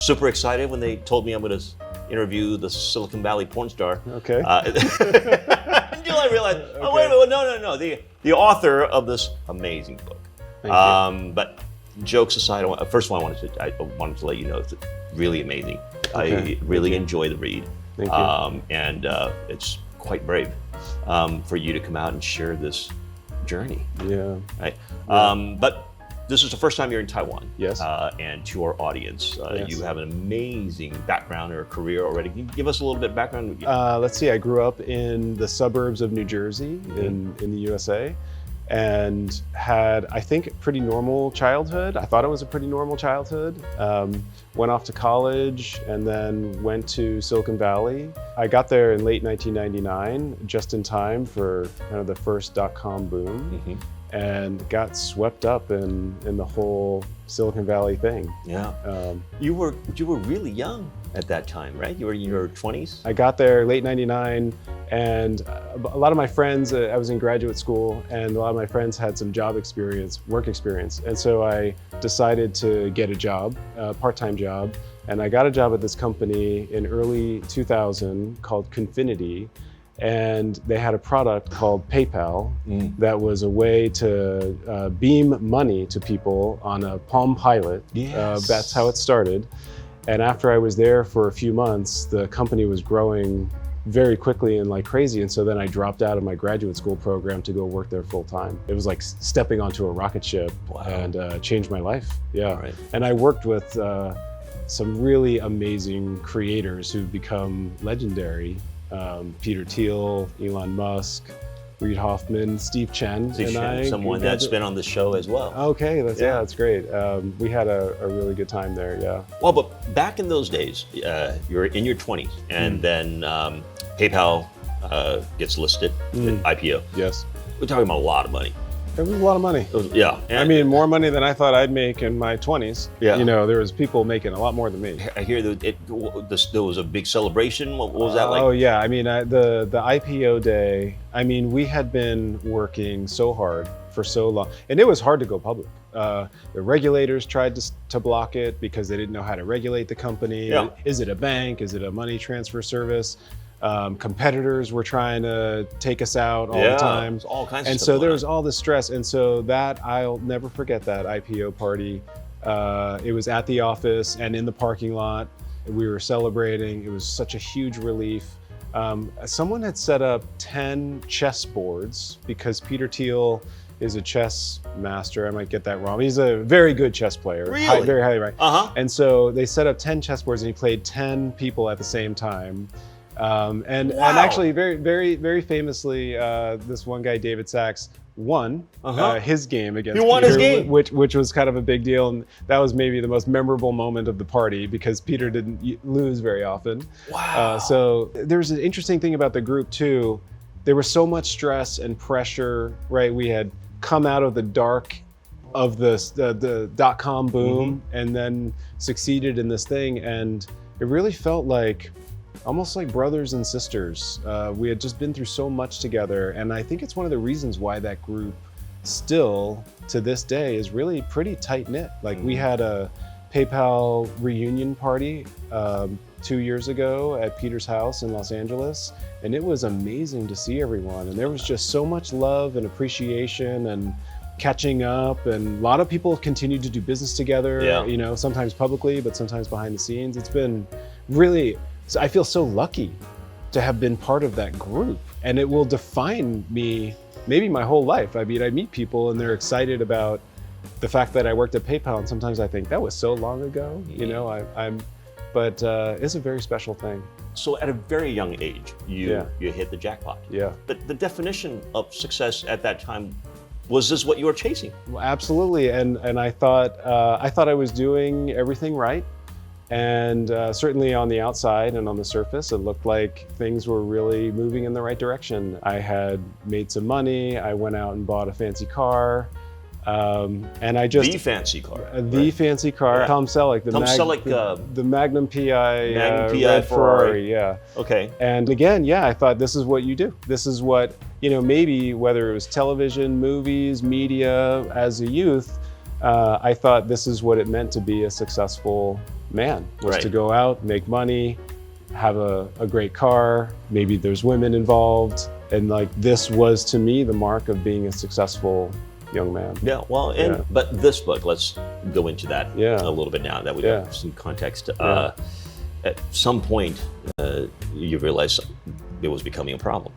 Super excited when they told me I'm going to interview the Silicon Valley porn star. Okay. Until I realized, oh, wait a minute, no. The author of this amazing book. Thank you. But jokes aside, first of all, I wanted to let you know it's really amazing. Okay. I really enjoy the read. Thank you. And it's quite brave for you to come out and share this journey. Yeah. Right. Yeah. But this is the first time you're in Taiwan. Yes. And to our audience, Yes. you have an amazing background or career already. Can you give us a little bit of background? Let's see, I grew up in the suburbs of New Jersey in the USA and had, I think, a pretty normal childhood. I thought it was a pretty normal childhood. Went off to college and then went to Silicon Valley. I got there in late 1999, just in time for kind of the first .com boom. And got swept up in the whole Silicon Valley thing. Yeah. You were really young at that time, right? You were in your 20s? I got there late 99 and a lot of my friends, I was in graduate school and a lot of my friends had some job experience, work experience. And so I decided to get a job, a part-time job. And I got a job at this company in early 2000 called Confinity. And they had a product called PayPal that was a way to beam money to people on a Palm Pilot. Yes. That's how it started. And after I was there for a few months, the company was growing very quickly and like crazy. And so then I dropped out of my graduate school program to go work there full time. It was like stepping onto a rocket ship. Wow. And changed my life. Yeah. Right. And I worked with some really amazing creators who've become legendary. Peter Thiel, Elon Musk, Reid Hoffman, Steve Chen, Someone that's been on the show as well. Okay, that's great. We had a really good time there, yeah. Well, but back in those days, you're in your 20s, and then PayPal gets listed, IPO. Yes. We're talking about a lot of money. It was a lot of money. Yeah. I mean, more money than I thought I'd make in my 20s. Yeah. You know, there was people making a lot more than me. I hear that there was a big celebration. What was that like? Oh yeah, I mean, the IPO day, I mean, we had been working so hard for so long, and it was hard to go public. The regulators tried to block it because they didn't know how to regulate the company. Yeah. Is it a bank? Is it a money transfer service? Competitors were trying to take us out all the time. All kinds of and stuff so going there on. was all this stress. And so I'll never forget that IPO party. It was at the office and in the parking lot. We were celebrating. It was such a huge relief. Someone had set up 10 chess boards because Peter Thiel is a chess master. I might get that wrong. He's a very good chess player. Really? Very highly ranked. Uh-huh. And so they set up 10 chess boards and he played 10 people at the same time. And actually, very famously, this one guy, David Sachs, won his game against He won Peter, his game? which was kind of a big deal. And that was maybe the most memorable moment of the party because Peter didn't lose very often. Wow. So there's an interesting thing about the group too. There was so much stress and pressure, right? We had come out of the dark of the .com boom and then succeeded in this thing. And it really felt like almost like brothers and sisters. We had just been through so much together. And I think it's one of the reasons why that group still to this day is really pretty tight knit. Like we had a PayPal reunion party 2 years ago at Peter's house in Los Angeles. And it was amazing to see everyone. And there was just so much love and appreciation and catching up. And a lot of people continued to do business together, you know, sometimes publicly, but sometimes behind the scenes. It's been really, I feel so lucky to have been part of that group, and it will define me maybe my whole life. I mean, I meet people and they're excited about the fact that I worked at PayPal, and sometimes I think that was so long ago, you know, but it's a very special thing. So at a very young age, you hit the jackpot. Yeah. But the definition of success at that time, was this what you were chasing? Well, absolutely, and I thought I was doing everything right. And certainly on the outside and on the surface, it looked like things were really moving in the right direction. I had made some money. I went out and bought a fancy car. And I just... The fancy car. Fancy car. Yeah. Tom Selleck. The Magnum PI, red Ferrari. Yeah. Okay. And again, I thought this is what you do. This is what, you know, maybe whether it was television, movies, media, as a youth, I thought this is what it meant to be a successful man, was Right. to go out, make money, have a great car, maybe there's women involved. And like, this was to me the mark of being a successful young man. Yeah, well, and Yeah. but this book, let's go into that Yeah. a little bit now that we Yeah. have some context. Yeah. At some point, you realized it was becoming a problem.